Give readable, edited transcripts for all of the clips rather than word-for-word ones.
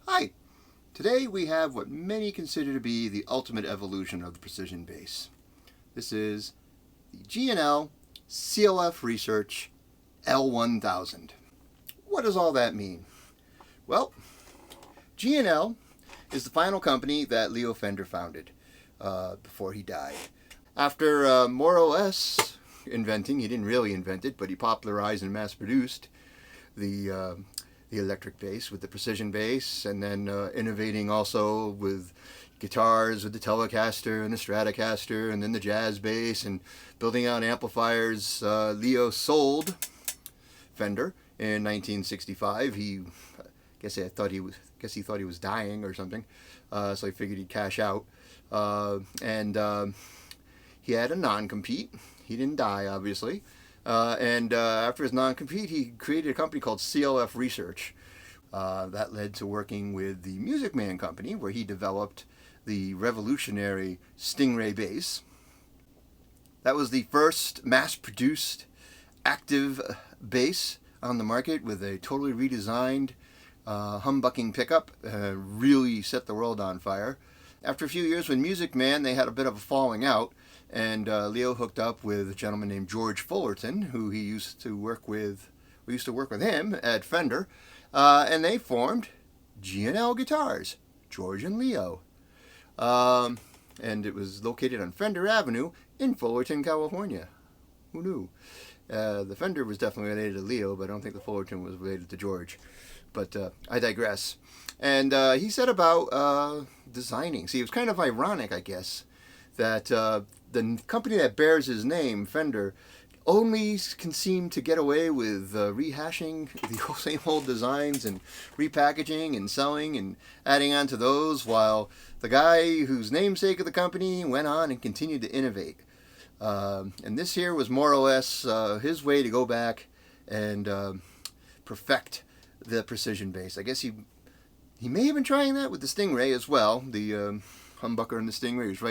Hi! Today we have what many consider to be the ultimate evolution of the precision bass. This is the G&L CLF Research L-1000. What does all that mean? Well, G&L is the final company that Leo Fender founded before he died. After more or less inventing, he didn't really invent it, but he popularized and mass-produced the electric bass with the precision bass, and then innovating also with guitars with the Telecaster and the Stratocaster, and then the jazz bass, and building out amplifiers. Leo sold Fender in 1965. He thought he was dying or something, so he figured he'd cash out. He had a non-compete. He didn't die, obviously. After his non-compete, he created a company called CLF Research. That led to working with the Music Man Company, where he developed the revolutionary Stingray bass. That was the first mass-produced active bass on the market with a totally redesigned humbucking pickup. Really set the world on fire. After a few years with Music Man, they had a bit of a falling out, and Leo hooked up with a gentleman named George Fullerton, who he used to work with. We used to work with him at Fender, and they formed G&L Guitars, George and Leo. And it was located on Fender Avenue in Fullerton, California. Who knew? The Fender was definitely related to Leo, but I don't think the Fullerton was related to George. But I digress. And he said about designing. See, it was kind of ironic, I guess, that the company that bears his name, Fender, only can seem to get away with rehashing the same old designs and repackaging and selling and adding on to those, while the guy whose namesake of the company went on and continued to innovate. And this here was more or less his way to go back and perfect the precision bass. I guess he may have been trying that with the Stingray as well. The humbucker and the Stingray is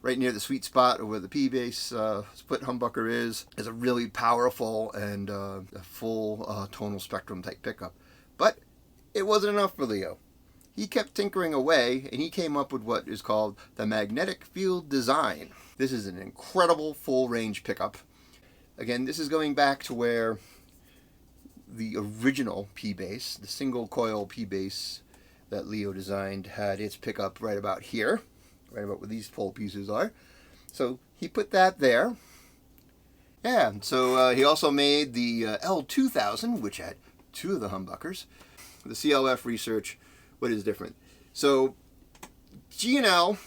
right near the sweet spot of where the P bass split humbucker is a really powerful and a full tonal spectrum type pickup. But it wasn't enough for Leo. He kept tinkering away, and he came up with what is called the magnetic field design. This is an incredible full range pickup. Again, this is going back to where the original P bass, the single coil P bass that Leo designed, had its pickup right about here, right about where these pole pieces are. So he put that there. Yeah, so he also made the L-2000, which had two of the humbuckers. The CLF Research, what is different? So G&L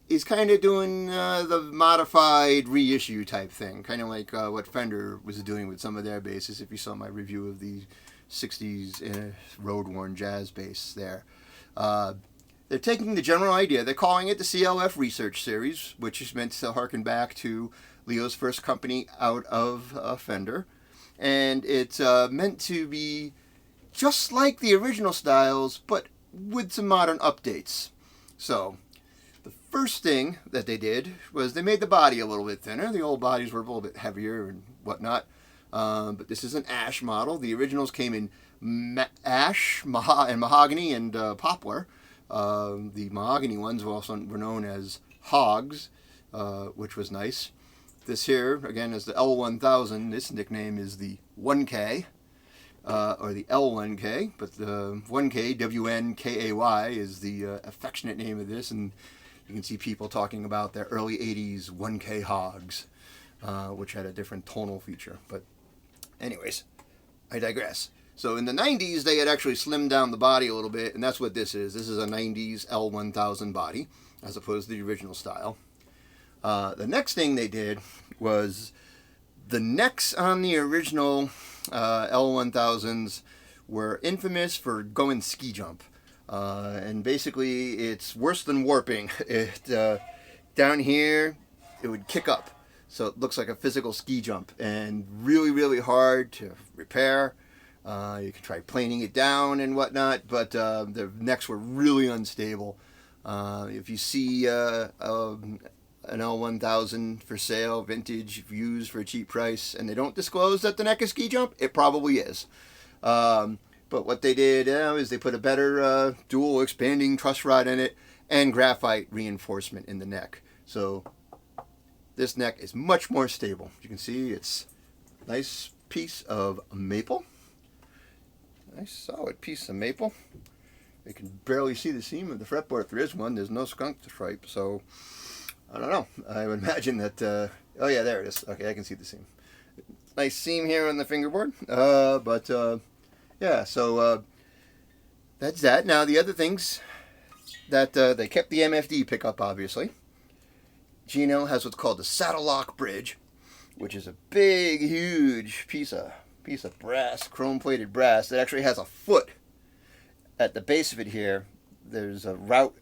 is kind of doing the modified reissue type thing, kind of like what Fender was doing with some of their basses, if you saw my review of the 60s road-worn jazz bass there. They're taking the general idea, they're calling it the CLF Research Series, which is meant to harken back to Leo's first company out of Fender. And it's meant to be just like the original styles, but with some modern updates. So, the first thing that they did was they made the body a little bit thinner. The old bodies were a little bit heavier and whatnot. But this is an ash model. The originals came in ash, mahogany, and poplar. The mahogany ones were known as hogs, which was nice. This here, again, is the L-1000. This nickname is the Wunkay, or the L1K, but the 1K, W-N-K-A-Y, is the affectionate name of this, and you can see people talking about their early 80s 1K hogs, which had a different tonal feature. But anyways, I digress. So in the 90s, they had actually slimmed down the body a little bit, and that's what this is. This is a 90s L-1000 body, as opposed to the original style. The next thing they did was the necks on the original L-1000s were infamous for going ski jump. And basically, it's worse than warping. Down here, it would kick up. So it looks like a physical ski jump, and really, really hard to repair. You can try planing it down and whatnot, but the necks were really unstable. If you see an L-1000 for sale, vintage, used for a cheap price, and they don't disclose that the neck is ski jump, it probably is. But what they did is they put a better dual expanding truss rod in it and graphite reinforcement in the neck. So this neck is much more stable. You can see it's a nice piece of maple. Nice solid piece of maple. You can barely see the seam of the fretboard. If there is one, there's no skunk stripe. So I don't know. I would imagine that, oh yeah, there it is. Okay, I can see the seam. Nice seam here on the fingerboard. Yeah, so that's that. Now the other things that they kept the MFD pickup, obviously. G&L has what's called the saddle lock bridge, which is a big, huge piece of brass, chrome-plated brass that actually has a foot at the base of it here. There's a route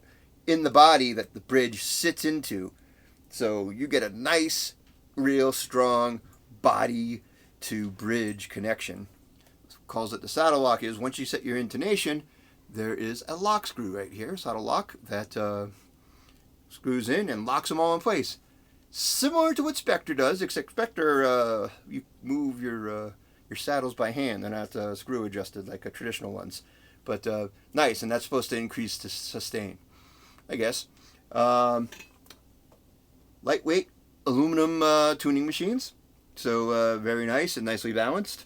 in the body that the bridge sits into, so you get a nice, real strong body to bridge connection. Calls it the saddle lock is once you set your intonation, there is a lock screw right here, saddle lock, that screws in and locks them all in place. Similar to what Spectre does, except Spectre, you move your saddles by hand. They're not screw adjusted like traditional ones. But nice, and that's supposed to increase the sustain, I guess. Lightweight aluminum tuning machines, so very nice and nicely balanced.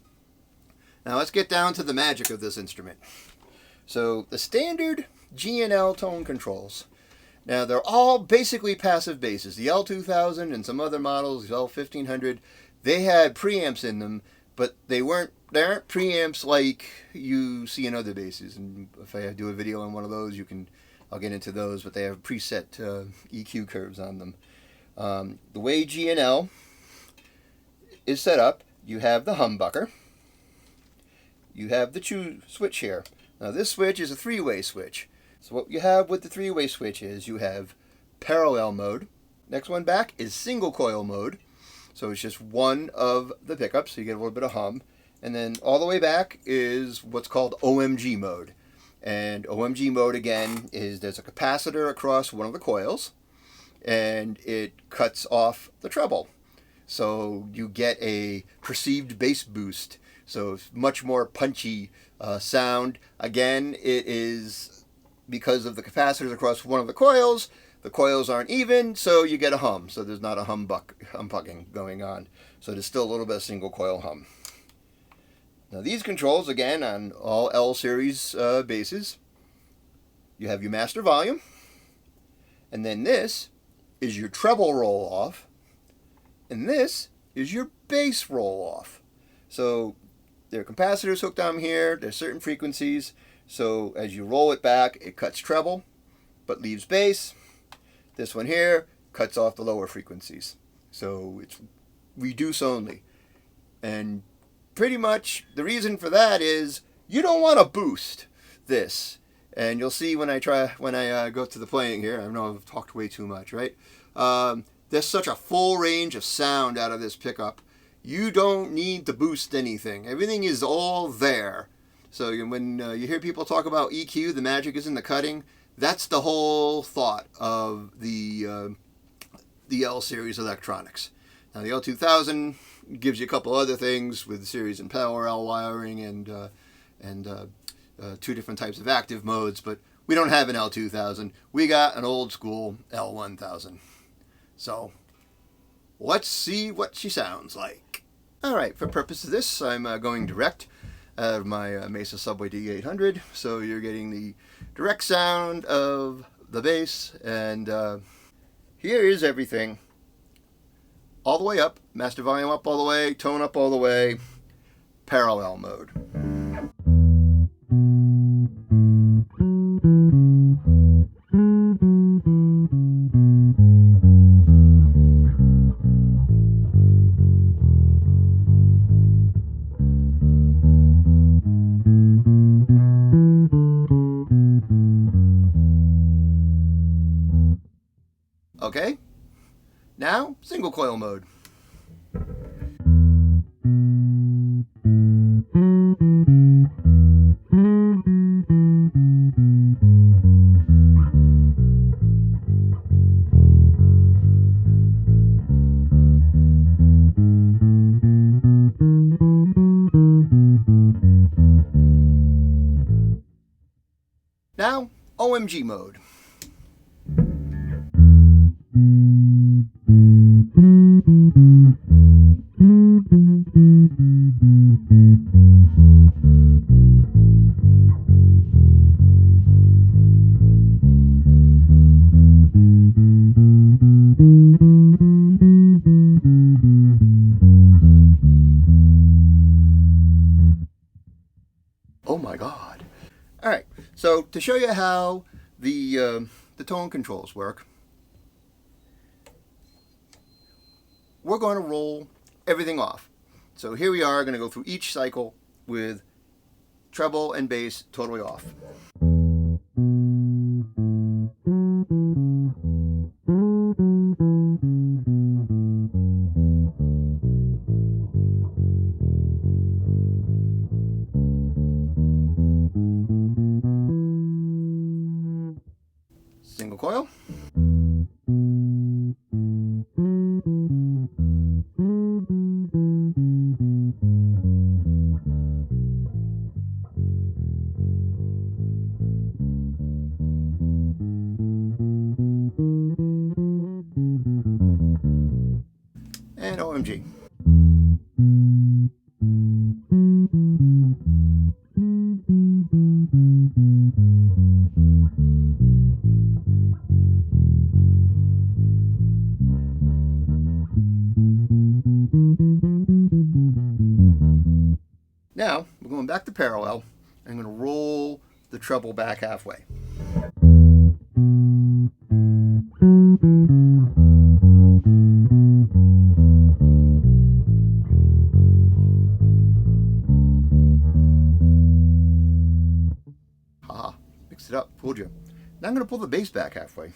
Now let's get down to the magic of this instrument. So the standard G&L tone controls. Now they're all basically passive basses. The L-2000 and some other models, the L-1500, they had preamps in them, but they aren't preamps like you see in other basses. And if I do a video on one of those, I'll get into those, but they have preset EQ curves on them. The way G&L is set up, you have the humbucker. You have the chew switch here. Now this switch is a three-way switch. So what you have with the three-way switch is you have parallel mode. Next one back is single coil mode. So it's just one of the pickups, so you get a little bit of hum. And then all the way back is what's called OMG mode. And OMG mode, again, is there's a capacitor across one of the coils, and it cuts off the treble. So you get a perceived bass boost. So it's much more punchy sound. Again, it is because of the capacitors across one of the coils. The coils aren't even, so you get a hum. So there's not a humbucking going on. So there's still a little bit of single coil hum. Now these controls, again, on all L series basses, you have your master volume, and then this is your treble roll off, and this is your bass roll off. So there are capacitors hooked on here. There's certain frequencies. So as you roll it back, it cuts treble, but leaves bass. This one here cuts off the lower frequencies. So it's reduce only. And pretty much the reason for that is you don't want to boost this. And you'll see when I go to the playing here. I know I've talked way too much, right? There's such a full range of sound out of this pickup. You don't need to boost anything. Everything is all there. So when you hear people talk about EQ, the magic is in the cutting. That's the whole thought of the L series electronics. Now the L-2000 gives you a couple other things with series and parallel wiring and two different types of active modes, but we don't have an L-2000. We got an old school L-1000. So let's see what she sounds like. All right, for purpose of this, I'm going direct out of my Mesa Subway D800, so you're getting the direct sound of the bass, and here is everything. All the way up, master volume up all the way, tone up all the way, parallel mode. Okay, now single coil mode. Now, OMG mode. Oh my God. All right, so to show you how the tone controls work, we're going to roll everything off. So here we are going to go through each cycle with treble and bass totally off. Single coil. And OMG. Now, we're going back to parallel. I'm going to roll the treble back halfway. Haha, mixed it up, fooled you. Now I'm going to pull the bass back halfway.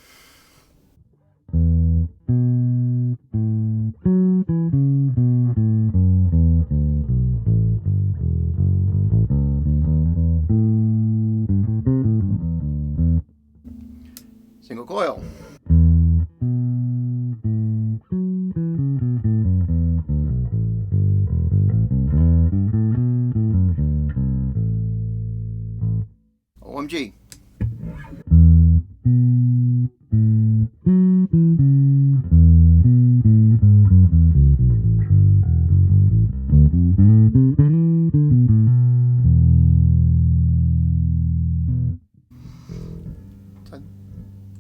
Single coil. OMG.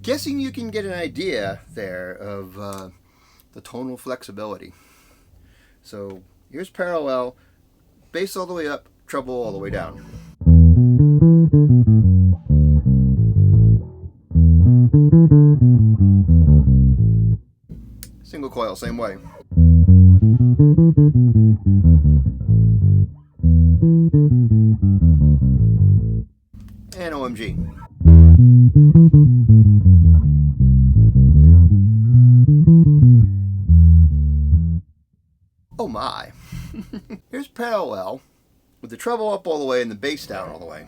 Guessing you can get an idea there of the tonal flexibility. So here's parallel, bass all the way up, treble all the way down. Single coil, same way. And OMG. Oh my. Here's parallel with the treble up all the way and the bass down all the way.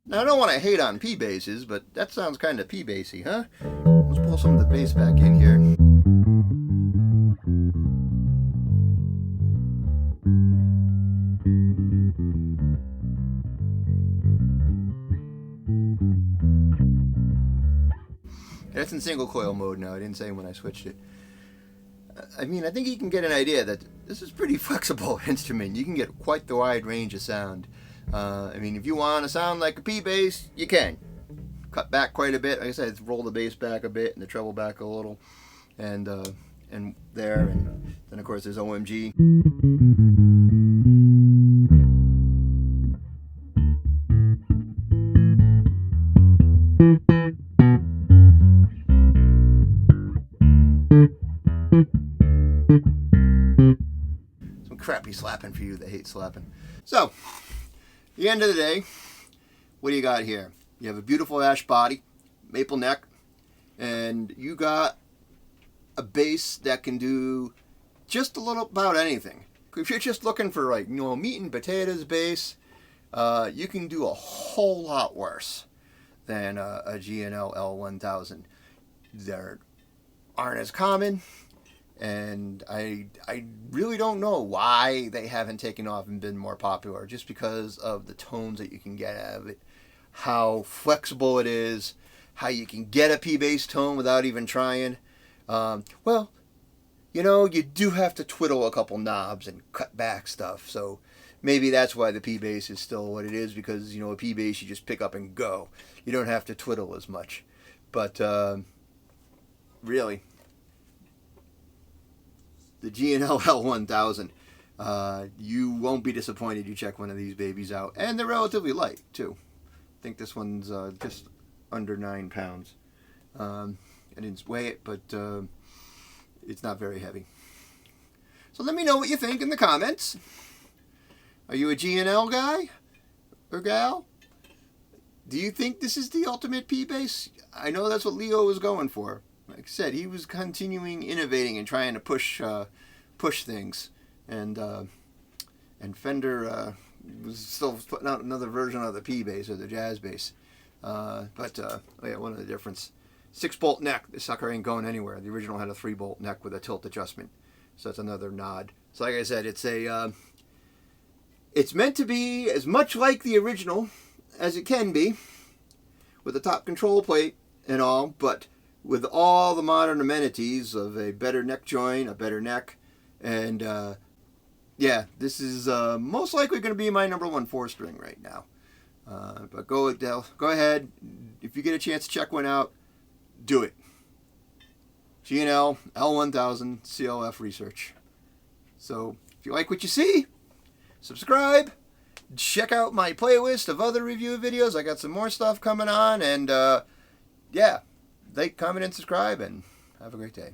Now I don't want to hate on P basses, but that sounds kind of P bassy, huh? Let's pull some of the bass back in here. That's in single coil mode now. I didn't say when I switched it. I mean, I think you can get an idea that this is a pretty flexible instrument. You can get quite the wide range of sound. I mean, if you want to sound like a P bass, you can. Cut back quite a bit. Like I said, roll the bass back a bit and the treble back a little, and there, and then of course there's OMG. Some crappy slapping for you that hate slapping. So, at the end of the day, what do you got here? You have a beautiful ash body, maple neck, and you got a bass that can do just a little about anything. If you're just looking for, like, meat and potatoes bass, you can do a whole lot worse than a G&L L-1000. They're aren't as common, and I really don't know why they haven't taken off and been more popular, just because of the tones that you can get out of it, how flexible it is, how you can get a P bass tone without even trying. Well, you know, you do have to twiddle a couple knobs and cut back stuff, so maybe that's why the P bass is still what it is, because, you know, a P bass you just pick up and go. You don't have to twiddle as much. But really, the G&L L-1000, you won't be disappointed you check one of these babies out. And they're relatively light, too. I think this one's just under 9 pounds. I didn't weigh it, but it's not very heavy. So let me know what you think in the comments. Are you a G&L guy or gal? Do you think this is the ultimate P bass? I know that's what Leo was going for. Like I said, he was continuing innovating and trying to push things, and Fender was still putting out another version of the P bass, or the jazz bass. Oh yeah, one of the difference. 6-bolt neck. This sucker ain't going anywhere. The original had a 3-bolt neck with a tilt adjustment, so that's another nod. So like I said, it's meant to be as much like the original as it can be, with a top control plate and all, but with all the modern amenities of a better neck joint, a better neck, and yeah, this is most likely going to be my number 1 4-string right now. But go ahead, if you get a chance to check one out, do it. G&L L-1000 CLF Research. So if you like what you see, subscribe. Check out my playlist of other review videos. I got some more stuff coming on, and yeah, like, comment, and subscribe, and have a great day.